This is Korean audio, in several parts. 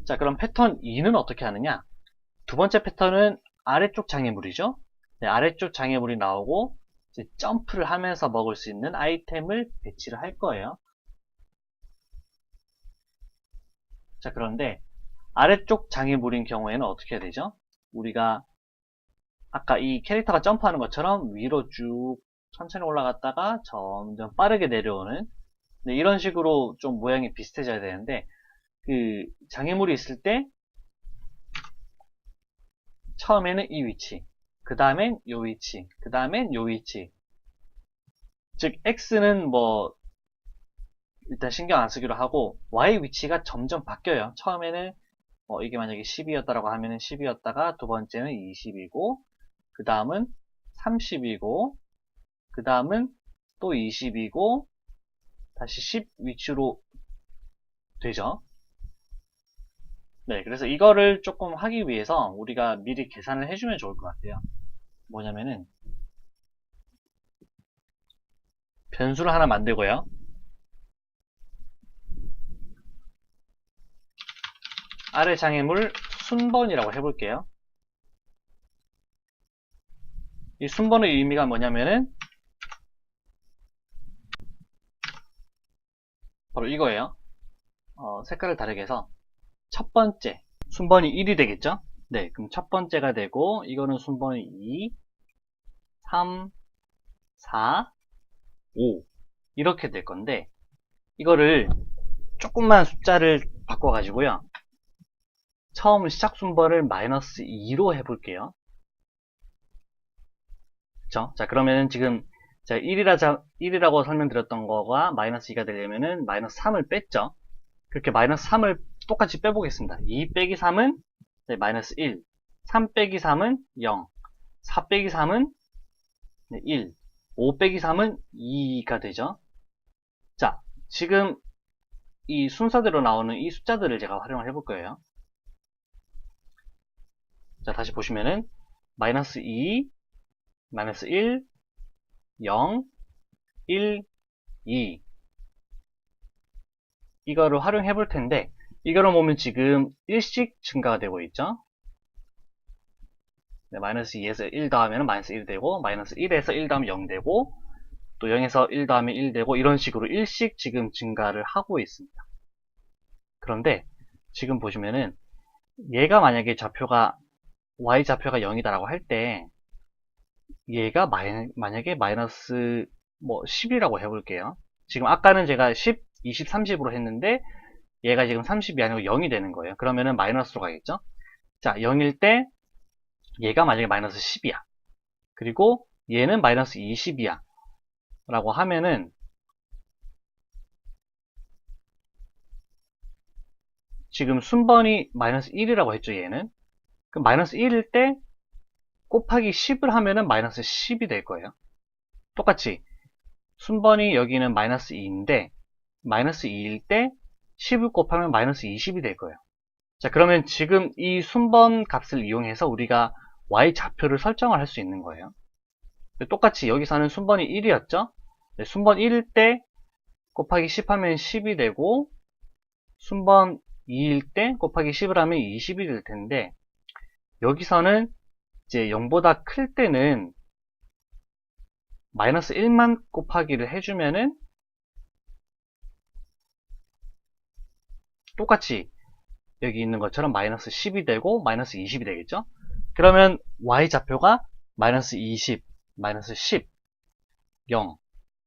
자, 그럼 패턴 2는 어떻게 하느냐? 두 번째 패턴은 아래쪽 장애물이죠. 네, 아래쪽 장애물이 나오고 이제 점프를 하면서 먹을 수 있는 아이템을 배치를 할 거예요. 자, 그런데 아래쪽 장애물인 경우에는 어떻게 해야 되죠? 우리가 아까 이 캐릭터가 점프하는 것처럼 위로 쭉 천천히 올라갔다가 점점 빠르게 내려오는, 네, 이런 식으로 좀 모양이 비슷해져야 되는데, 그 장애물이 있을 때 처음에는 이 위치, 그 다음엔 요 위치, 그 다음엔 요 위치. 즉 X는 뭐 일단 신경 안 쓰기로 하고 Y 위치가 점점 바뀌어요. 처음에는 이게 만약에 10이었다라고 하면은 10이었다가 두 번째는 20이고, 그 다음은 30이고, 그 다음은 또 20이고, 다시 10 위치로 되죠. 네, 그래서 이거를 조금 하기 위해서 우리가 미리 계산을 해주면 좋을 것 같아요. 뭐냐면은 변수를 하나 만들고요. 아래 장애물 순번이라고 해볼게요. 이 순번의 의미가 뭐냐면은 바로 이거예요. 색깔을 다르게 해서 첫 번째 순번이 1이 되겠죠? 네, 그럼 첫 번째가 되고, 이거는 순번이 2, 3, 4, 5 이렇게 될 건데, 이거를 조금만 숫자를 바꿔가지고요. 처음 시작 순번을 마이너스 2로 해볼게요. 그쵸? 자, 그러면은 지금 제가 1이라고 설명드렸던 거가 마이너스 2가 되려면은 마이너스 3을 뺐죠? 그렇게 마이너스 3을 똑같이 빼보겠습니다. 2 빼기 3은 네, 마이너스 1, 3 빼기 3은 0, 4 빼기 3은 네, 1, 5 빼기 3은 2가 되죠. 자, 지금 이 순서대로 나오는 이 숫자들을 제가 활용을 해볼 거예요. 자, 다시 보시면은 마이너스 2, 마이너스 1, 0, 1, 2 이거를 활용해 볼 텐데, 이거를 보면 지금 1씩 증가가 되고 있죠. 네, 마이너스 2에서 1 더하면 마이너스 1 되고, 마이너스 1에서 1 더하면 0 되고, 또 0에서 1 더하면 1 되고, 이런 식으로 1씩 지금 증가를 하고 있습니다. 그런데 지금 보시면은 얘가 만약에 좌표가 y 좌표가 0이다라고 할 때, 얘가 만약에 마이너스 뭐 10이라고 해볼게요. 지금 아까는 제가 10, 20, 30으로 했는데 얘가 지금 30이 아니고 0이 되는 거예요. 그러면은 마이너스로 가겠죠. 자, 0일 때 얘가 만약에 마이너스 10이야. 그리고 얘는 마이너스 20이야. 라고 하면은 지금 순번이 마이너스 1이라고 했죠, 얘는. 그럼 마이너스 1일 때 곱하기 10을 하면은 마이너스 10이 될 거예요. 똑같이 순번이 여기는 마이너스 2인데 마이너스 2일 때 10을 곱하면 마이너스 20이 될 거예요. 자, 그러면 지금 이 순번 값을 이용해서 우리가 y 좌표를 설정을 할 수 있는 거예요. 똑같이 여기서는 순번이 1이었죠? 네, 순번 1일 때 곱하기 10 하면 10이 되고, 순번 2일 때 곱하기 10을 하면 20이 될 텐데, 여기서는 이제 0보다 클 때는 마이너스 1만 곱하기를 해주면은 똑같이 여기 있는 것처럼 마이너스 10이 되고 마이너스 20이 되겠죠? 그러면 y좌표가 마이너스 20, 마이너스 10, 0,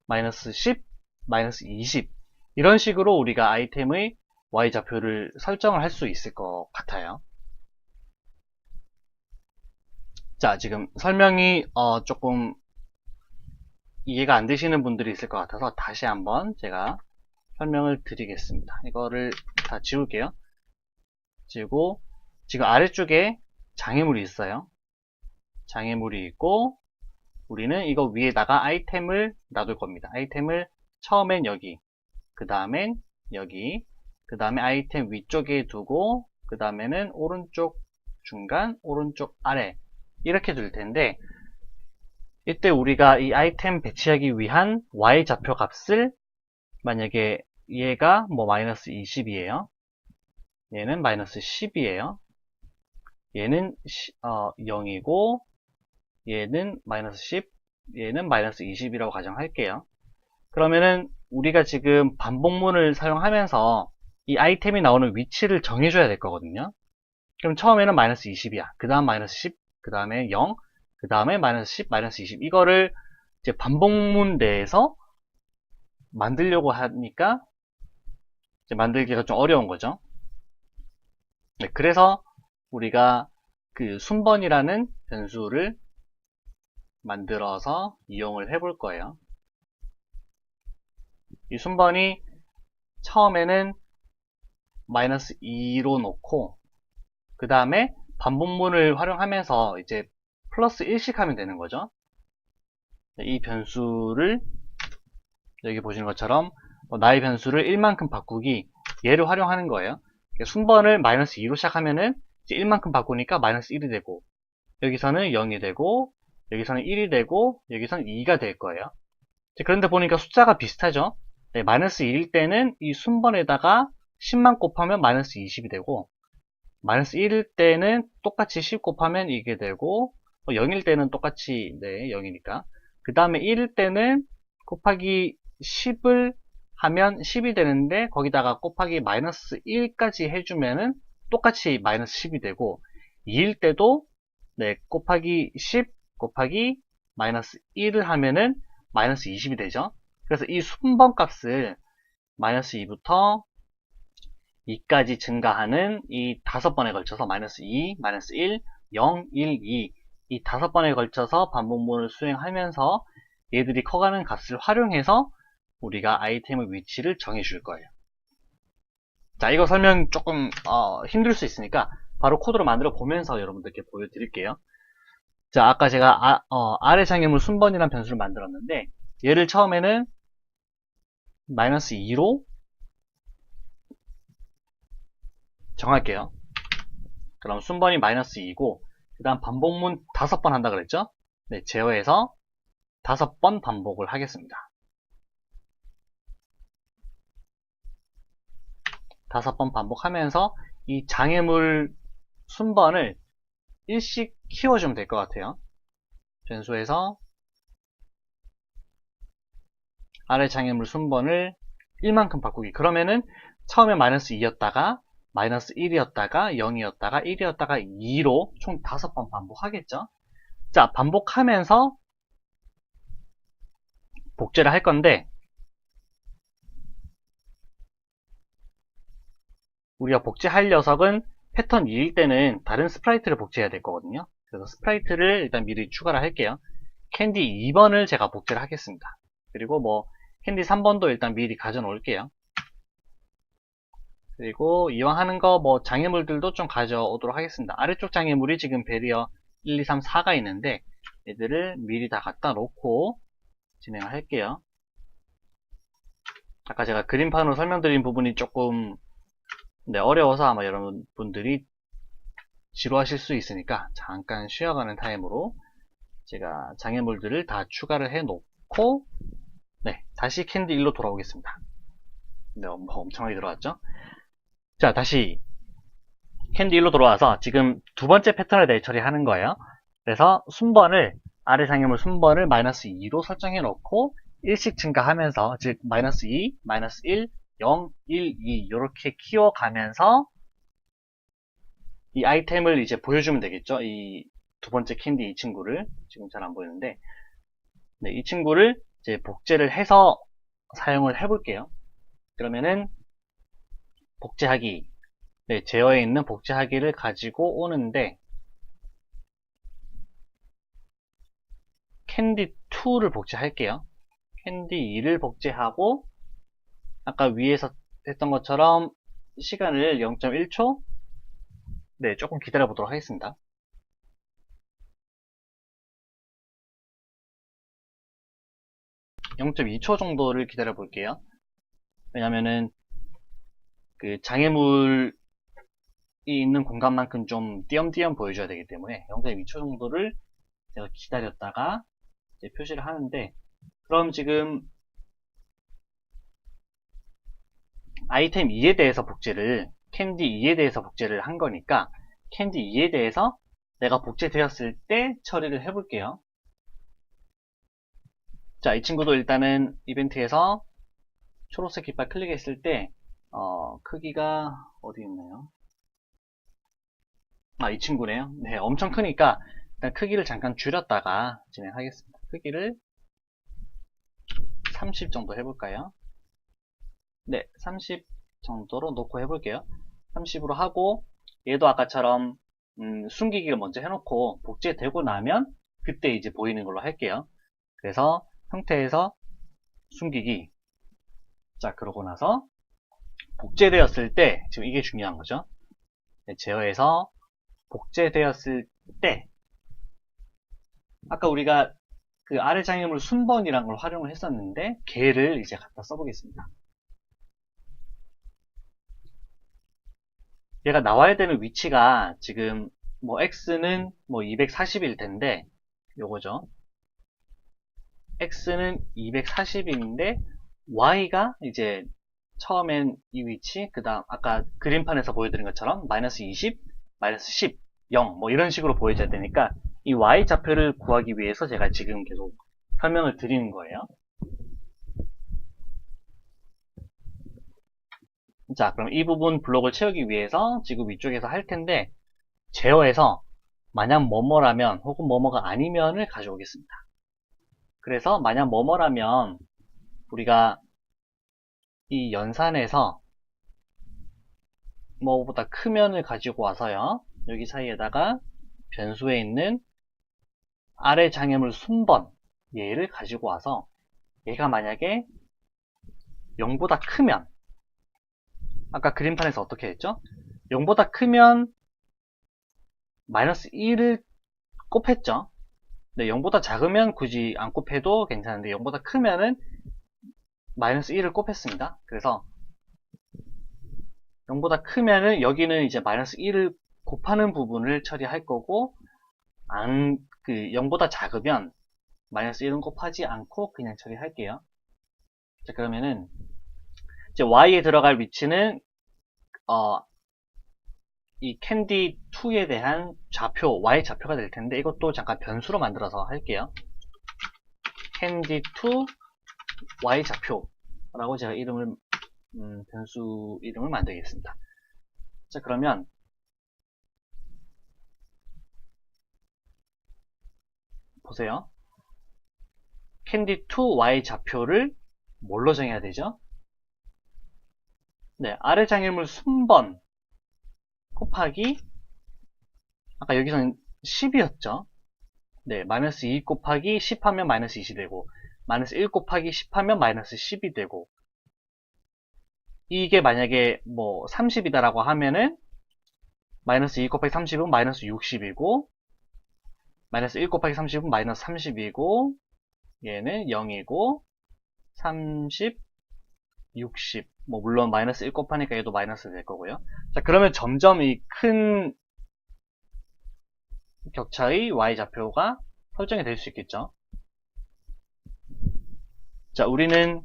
마이너스 10, 마이너스 20 이런 식으로 우리가 아이템의 y좌표를 설정을 할 수 있을 것 같아요. 자, 지금 설명이 조금 이해가 안 되시는 분들이 있을 것 같아서 다시 한번 제가 설명을 드리겠습니다. 이거를 다 지울게요. 지우고 지금 아래쪽에 장애물이 있어요. 장애물이 있고 우리는 이거 위에다가 아이템을 놔둘 겁니다. 아이템을 처음엔 여기, 그 다음엔 여기, 그 다음에 아이템 위쪽에 두고 그 다음에는 오른쪽 중간, 오른쪽 아래 이렇게 둘 텐데 이때 우리가 이 아이템 배치하기 위한 y좌표 값을 만약에 얘가 뭐 마이너스 20이에요. 얘는 마이너스 10이에요. 얘는 0이고 얘는 마이너스 10, 얘는 마이너스 20이라고 가정할게요. 그러면은 우리가 지금 반복문을 사용하면서 이 아이템이 나오는 위치를 정해줘야 될 거거든요. 그럼 처음에는 마이너스 20이야. 그 다음 마이너스 10, 그 다음에 0, 그 다음에 마이너스 10, 마이너스 20. 이거를 이제 반복문 내에서 만들려고 하니까 이제 만들기가 좀 어려운 거죠. 네, 그래서 우리가 그 순번이라는 변수를 만들어서 이용을 해볼 거예요. 이 순번이 처음에는 마이너스 2로 놓고 그 다음에 반복문을 활용하면서 이제 플러스 1씩 하면 되는 거죠. 이 변수를 여기 보시는 것처럼 나의 변수를 1만큼 바꾸기, 얘를 활용하는 거예요. 순번을 마이너스 2로 시작하면은 이제 1만큼 바꾸니까 마이너스 1이 되고, 여기서는 0이 되고, 여기서는 1이 되고, 여기서는 2가 될 거예요. 그런데 보니까 숫자가 비슷하죠. 네, 마이너스 1일 때는 이 순번에다가 10만 곱하면 마이너스 20이 되고, 마이너스 1일 때는 똑같이 10 곱하면 이게 되고, 0일 때는 똑같이, 네, 0이니까. 그 다음에 1일 때는 곱하기 10을 하면 10이 되는데, 거기다가 곱하기 마이너스 1까지 해주면은 똑같이 마이너스 10이 되고, 2일 때도, 네, 곱하기 10 곱하기 마이너스 1을 하면은 마이너스 20이 되죠. 그래서 이 순번 값을 마이너스 2부터 2까지 증가하는 이 5번에 걸쳐서 마이너스 2, 마이너스 1, 0, 1, 2 이 5번에 걸쳐서 반복문을 수행하면서 얘들이 커가는 값을 활용해서 우리가 아이템의 위치를 정해 줄 거예요. 자, 이거 설명 조금 힘들 수 있으니까 바로 코드로 만들어 보면서 여러분들께 보여드릴게요. 자, 아까 제가 아래 장애물 순번이라는 변수를 만들었는데 얘를 처음에는 마이너스 2로 정할게요. 그럼 순번이 마이너스 2고 그 다음 반복문 5번 한다 그랬죠? 네, 제어해서 5번 반복을 하겠습니다. 5번 반복하면서 이 장애물 순번을 1씩 키워주면 될 것 같아요. 변수에서 아래 장애물 순번을 1만큼 바꾸기. 그러면은 처음에 마이너스 2였다가 마이너스 1이었다가 0이었다가 1이었다가 2로 총 5번 반복하겠죠. 자, 반복하면서 복제를 할 건데 우리가 복제할 녀석은 패턴 2일 때는 다른 스프라이트를 복제해야 될 거거든요. 그래서 스프라이트를 일단 미리 추가를 할게요. 캔디 2번을 제가 복제를 하겠습니다. 그리고 뭐 캔디 3번도 일단 미리 가져 놓을게요. 그리고 이왕 하는 거 뭐 장애물들도 좀 가져오도록 하겠습니다. 아래쪽 장애물이 지금 베리어 1, 2, 3, 4가 있는데 얘들을 미리 다 갖다 놓고 진행을 할게요. 아까 제가 그림판으로 설명드린 부분이 조금 어려워서 아마 여러분들이 지루하실 수 있으니까 잠깐 쉬어가는 타임으로 제가 장애물들을 다 추가를 해 놓고 네, 다시 캔디 1로 돌아오겠습니다. 네, 엄청나게 들어왔죠? 자, 다시 캔디 1로 돌아와서 지금 두 번째 패턴에 대해 처리하는 거예요. 그래서 순번을 아래 장애물 순번을 마이너스 2로 설정해 놓고 1씩 증가하면서 즉 마이너스 2, 마이너스 1, 0, 1, 2 이렇게 키워가면서 이 아이템을 이제 보여주면 되겠죠. 이 두 번째 캔디 이 친구를 지금 잘 안 보이는데 네, 이 친구를 이제 복제를 해서 사용을 해볼게요. 그러면은 복제하기 네, 제어에 있는 복제하기를 가지고 오는데 캔디 2를 복제할게요. 캔디 2를 복제하고 아까 위에서 했던 것처럼 시간을 0.1초 네, 조금 기다려 보도록 하겠습니다. 0.2초 정도를 기다려 볼게요. 왜냐면은 그 장애물이 있는 공간만큼 좀 띄엄띄엄 보여줘야 되기 때문에 0.2초 정도를 제가 기다렸다가 이제 표시를 하는데 그럼 지금 아이템 2에 대해서 복제를 캔디 2에 대해서 복제를 한 거니까 캔디 2에 대해서 내가 복제되었을 때 처리를 해볼게요. 자, 이 친구도 일단은 이벤트에서 초록색 깃발 클릭했을 때 크기가 어디 있나요? 아, 이 친구네요. 네, 엄청 크니까 일단 크기를 잠깐 줄였다가 진행하겠습니다. 크기를 30 정도 해볼까요? 네, 30 정도로 놓고 해볼게요. 30으로 하고 얘도 아까처럼 숨기기를 먼저 해놓고 복제되고 나면 그때 이제 보이는 걸로 할게요. 그래서 형태에서 숨기기. 자, 그러고 나서 복제되었을 때 지금 이게 중요한 거죠. 네, 제어해서 복제되었을 때 아까 우리가 그 아래 장애물 순번이란 걸 활용을 했었는데 걔를 이제 갖다 써보겠습니다. 얘가 나와야 되는 위치가 지금 뭐 x는 뭐 240일 텐데 요거죠. x는 240인데 y가 이제 처음엔 이 위치, 그 다음 아까 그림판에서 보여드린 것처럼 마이너스 20, 마이너스 10, 0 뭐 이런 식으로 보여줘야 되니까 이 y좌표를 구하기 위해서 제가 지금 계속 설명을 드리는 거예요. 자, 그럼 이 부분 블록을 채우기 위해서 지금 위쪽에서 할 텐데 제어해서 만약 뭐뭐라면 혹은 뭐뭐가 아니면을 가져오겠습니다. 그래서 만약 뭐뭐라면 우리가 이 연산에서 뭐보다 크면을 가지고 와서요. 여기 사이에다가 변수에 있는 아래 장애물 순번 얘를 가지고 와서 얘가 만약에 0보다 크면 아까 그림판에서 어떻게 했죠? 0보다 크면 마이너스 1을 곱했죠. 근데 0보다 작으면 굳이 안 곱해도 괜찮은데 0보다 크면은 마이너스 1을 곱했습니다. 그래서 0보다 크면은 여기는 이제 마이너스 1을 곱하는 부분을 처리할 거고 0보다 작으면 마이너스 1은 곱하지 않고 그냥 처리할게요. 자, 그러면은 이제 y에 들어갈 위치는 이 캔디2에 대한 좌표, y 좌표가 될 텐데 이것도 잠깐 변수로 만들어서 할게요. 캔디2 y 좌표라고 제가 이름을 변수 이름을 만들겠습니다. 자, 그러면 보세요. 캔디2 y 좌표를 뭘로 정해야 되죠? 네, 아래 장애물 순번 곱하기 아까 여기서는 10이었죠. 네, 마이너스 2 곱하기 10 하면 마이너스 20이 되고 마이너스 1 곱하기 10 하면 마이너스 10이 되고 이게 만약에 뭐 30이다라고 하면은 마이너스 2 곱하기 30은 마이너스 60이고 마이너스 1 곱하기 30은 마이너스 30이고 얘는 0이고 30, 60 뭐 물론 마이너스 1 곱하니까 얘도 마이너스 될 거고요. 자, 그러면 점점 이 큰 격차의 y좌표가 설정이 될 수 있겠죠. 자, 우리는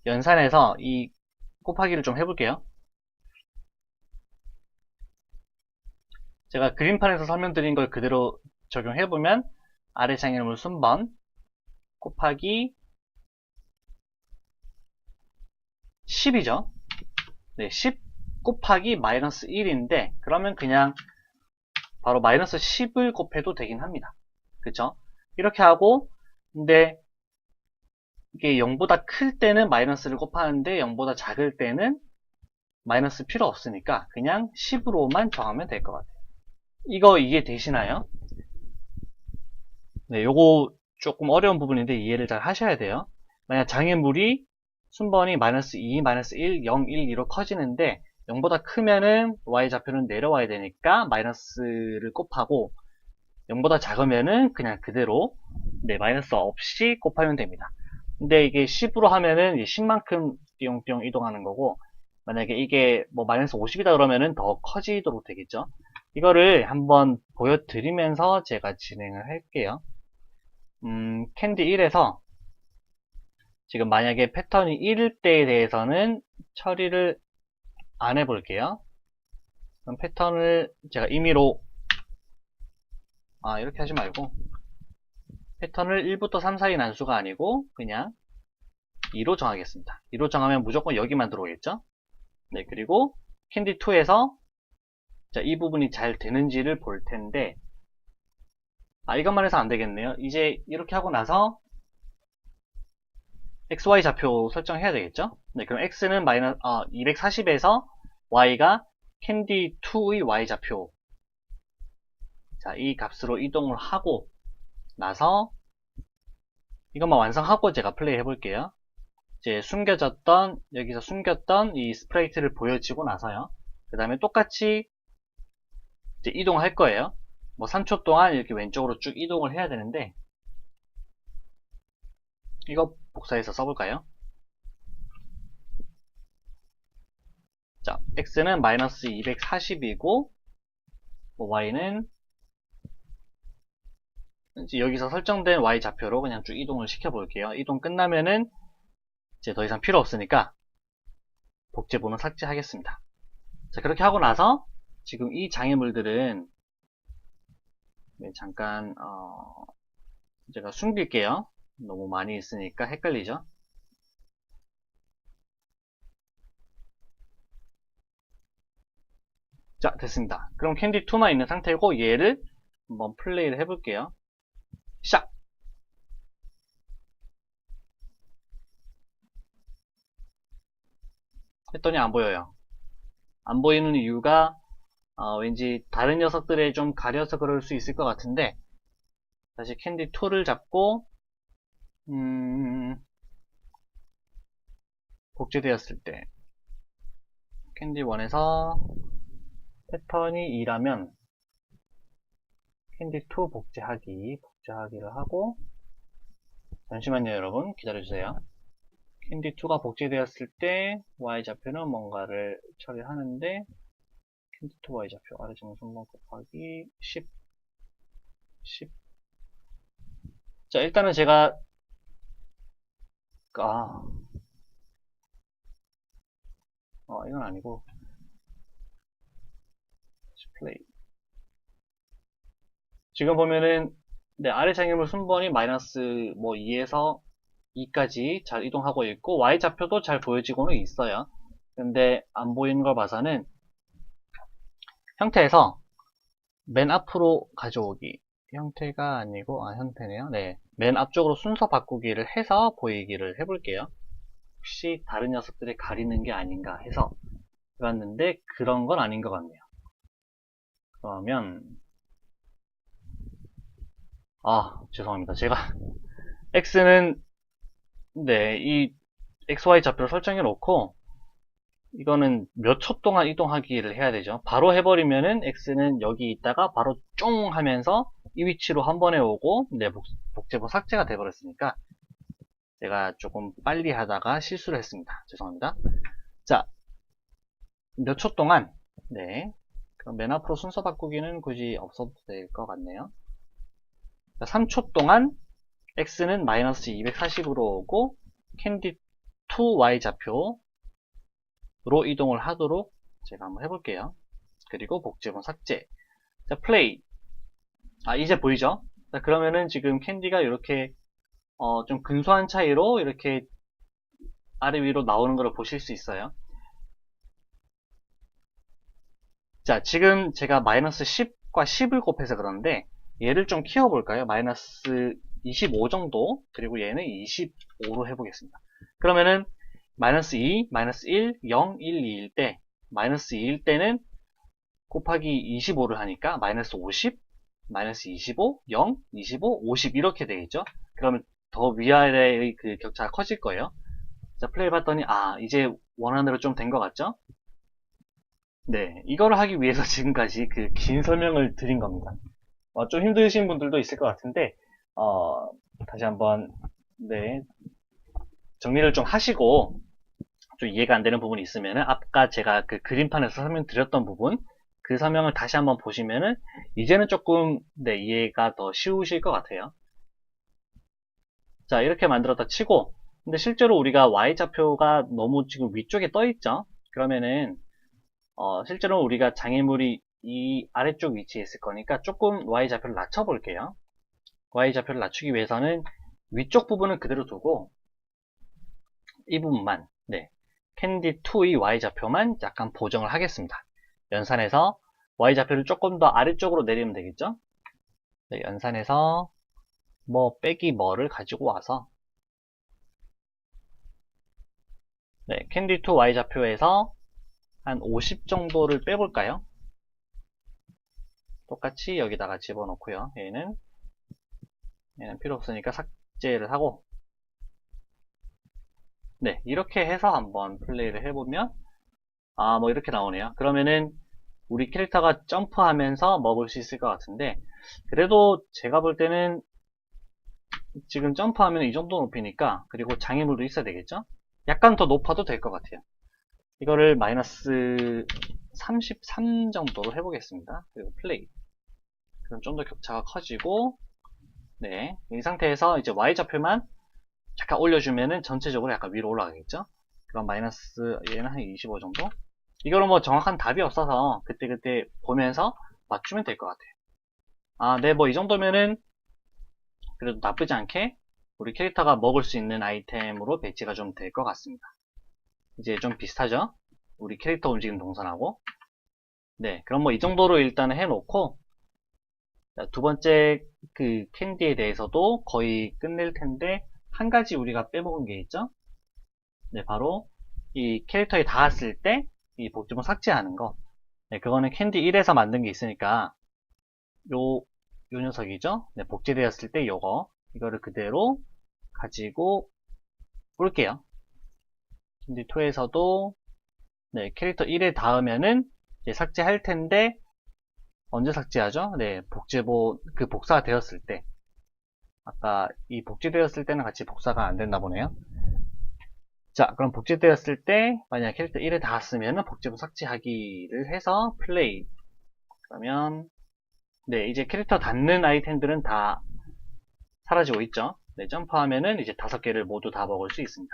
연산에서 이 곱하기를 좀 해볼게요. 제가 그림판에서 설명드린 걸 그대로 적용해보면 아래 장애물 순번 곱하기 10이죠. 네, 10 곱하기 마이너스 1인데 그러면 그냥 바로 마이너스 10을 곱해도 되긴 합니다. 그쵸? 이렇게 하고 근데 이게 0보다 클 때는 마이너스를 곱하는데 0보다 작을 때는 마이너스 필요 없으니까 그냥 10으로만 정하면 될 것 같아요. 이거 이해되시나요? 네, 요거 조금 어려운 부분인데 이해를 잘 하셔야 돼요. 만약 장애물이 순번이 마이너스 2, 마이너스 1, 0, 1, 2로 커지는데 0보다 크면은 y좌표는 내려와야 되니까 마이너스를 곱하고 0보다 작으면은 그냥 그대로 네, 마이너스 없이 곱하면 됩니다. 근데 이게 10으로 하면은 10만큼 띠용띠용 이동하는 거고 만약에 이게 뭐 마이너스 50이다 그러면은 더 커지도록 되겠죠. 이거를 한번 보여드리면서 제가 진행을 할게요. 캔디 1에서 지금 만약에 패턴이 1일 때에 대해서는 처리를 안 해볼게요. 그럼 패턴을 제가 임의로 이렇게 하지 말고 패턴을 1부터 3 사이 난수가 아니고 그냥 2로 정하겠습니다. 2로 정하면 무조건 여기만 들어오겠죠? 네, 그리고 캔디2에서 이 부분이 잘 되는지를 볼 텐데 이것만 해서 안 되겠네요. 이제 이렇게 하고 나서 XY 좌표 설정해야 되겠죠? 네, 그럼 X는 240에서 Y가 캔디2의 Y 좌표. 자, 이 값으로 이동을 하고 나서 이것만 완성하고 제가 플레이 해볼게요. 이제 여기서 숨겼던 이 스프레이트를 보여지고 나서요. 그 다음에 똑같이 이제 이동할 거예요. 뭐 3초 동안 이렇게 왼쪽으로 쭉 이동을 해야 되는데, 이거 복사해서 써볼까요? 자, X는 마이너스 240이고, Y는 이제 여기서 설정된 Y 좌표로 그냥 쭉 이동을 시켜볼게요. 이동 끝나면은 이제 더 이상 필요 없으니까 복제본은 삭제하겠습니다. 자, 그렇게 하고 나서 지금 이 장애물들은 잠깐 제가 숨길게요. 너무 많이 있으니까 헷갈리죠? 자, 됐습니다. 그럼 캔디2만 있는 상태고 얘를 한번 플레이를 해볼게요. 시작! 했더니 안 보여요. 안 보이는 이유가 왠지 다른 녀석들에 좀 가려서 그럴 수 있을 것 같은데, 다시 캔디2를 잡고 복제되었을 때 캔디1에서 패턴이 2라면 캔디2 복제하기를 하고, 잠시만요 여러분 기다려주세요. 캔디2가 복제되었을 때 Y좌표는 뭔가를 처리하는데, 캔디2 Y좌표 아래 정성분 곱하기 10 자, 일단은 제가 이건 아니고 플레이. 지금 보면은 아래 장애물 순번이 마이너스 2에서 2까지 잘 이동하고 있고 Y좌표도 잘 보여지고는 있어요. 근데 안 보이는 걸 봐서는 형태에서 맨 앞으로 가져오기, 형태가 아니고 형태네요. 네, 맨 앞쪽으로 순서 바꾸기를 해서 보이기를 해볼게요. 혹시 다른 녀석들이 가리는 게 아닌가 해서 해봤는데 그런 건 아닌 것 같네요. 그러면 죄송합니다. 제가 X는 이 XY 좌표를 설정해 놓고 이거는 몇 초 동안 이동하기를 해야 되죠. 바로 해버리면은 X는 여기 있다가 바로 쫑 하면서 이 위치로 한 번에 오고 복제본 삭제가 돼버렸으니까 제가 조금 빨리 하다가 실수를 했습니다. 죄송합니다. 자, 몇 초 동안 그럼 맨 앞으로 순서 바꾸기는 굳이 없어도 될 것 같네요. 자, 3초 동안 X는 마이너스 240으로 오고 캔디2 Y 좌표로 이동을 하도록 제가 한번 해볼게요. 그리고 복제본 삭제. 자, 플레이. 이제 보이죠? 자, 그러면은 지금 캔디가 이렇게 좀 근소한 차이로 이렇게 아래 위로 나오는 걸 보실 수 있어요. 자, 지금 제가 마이너스 10과 10을 곱해서 그러는데 얘를 좀 키워볼까요? 마이너스 25 정도, 그리고 얘는 25로 해보겠습니다. 그러면은 마이너스 2, 마이너스 1, 0, 1, 2일 때, 마이너스 2일 때는 곱하기 25를 하니까 마이너스 50, 마이너스 25, 0, 25, 50 이렇게 되겠죠? 그러면 더 위아래의 그 격차가 커질 거예요. 자, 플레이 봤더니 이제 원하는 대로 좀 된 것 같죠? 네, 이거를 하기 위해서 지금까지 그 긴 설명을 드린 겁니다. 좀 힘드신 분들도 있을 것 같은데 다시 한번 정리를 좀 하시고 좀 이해가 안 되는 부분이 있으면 아까 제가 그 그림판에서 설명드렸던 부분 그 설명을 다시 한번 보시면은 이제는 조금 이해가 더 쉬우실 것 같아요. 자, 이렇게 만들었다 치고 근데 실제로 우리가 Y좌표가 너무 지금 위쪽에 떠 있죠? 그러면은, 실제로 우리가 장애물이 이 아래쪽 위치에 있을 거니까 조금 Y좌표를 낮춰 볼게요. Y좌표를 낮추기 위해서는 위쪽 부분은 그대로 두고, 이 부분만, 네. 캔디2의 Y좌표만 약간 보정을 하겠습니다. 연산해서 Y좌표를 조금 더 아래쪽으로 내리면 되겠죠? 네, 연산해서 뭐 빼기 뭐를 가지고 와서 네, 캔디2 Y좌표에서 한 50 정도를 빼볼까요? 똑같이 여기다가 집어넣고요. 얘는 필요 없으니까 삭제를 하고 네, 이렇게 해서 한번 플레이를 해보면 뭐 이렇게 나오네요. 그러면은 우리 캐릭터가 점프하면서 먹을 수 있을 것 같은데 그래도 제가 볼 때는 지금 점프하면 이 정도 높이니까 그리고 장애물도 있어야 되겠죠? 약간 더 높아도 될 것 같아요. 이거를 마이너스 33 정도로 해보겠습니다. 그리고 플레이. 그럼 좀 더 격차가 커지고 네, 이 상태에서 이제 Y좌표만 잠깐 올려주면은 전체적으로 약간 위로 올라가겠죠? 그럼 마이너스 얘는 한 25 정도? 이거는 뭐 정확한 답이 없어서 그때그때 보면서 맞추면 될 것 같아요. 네, 뭐 이 정도면은 그래도 나쁘지 않게 우리 캐릭터가 먹을 수 있는 아이템으로 배치가 좀 될 것 같습니다. 이제 좀 비슷하죠? 우리 캐릭터 움직임 동선하고. 네, 그럼 뭐 이 정도로 일단 해놓고 두 번째 그 캔디에 대해서도 거의 끝낼 텐데 한 가지 우리가 빼먹은 게 있죠? 네, 바로 이 캐릭터에 닿았을 때 이 복제본 삭제하는 거. 네, 그거는 캔디 1에서 만든 게 있으니까 요 녀석이죠? 네, 복제되었을 때 이거를 그대로 가지고 올게요. 캔디 2에서도 네, 캐릭터 1에 닿으면은 이제 삭제할 텐데 언제 삭제하죠? 네, 복제본 그 복사가 되었을 때 아까 이 복제되었을 때는 같이 복사가 안 됐나 보네요. 자, 그럼 복제되었을 때 만약 캐릭터 1에 닿았으면 복제본 삭제하기를 해서 플레이. 그러면 네, 이제 캐릭터 닿는 아이템들은 다 사라지고 있죠. 네, 점프하면은 이제 5개를 모두 다 먹을 수 있습니다.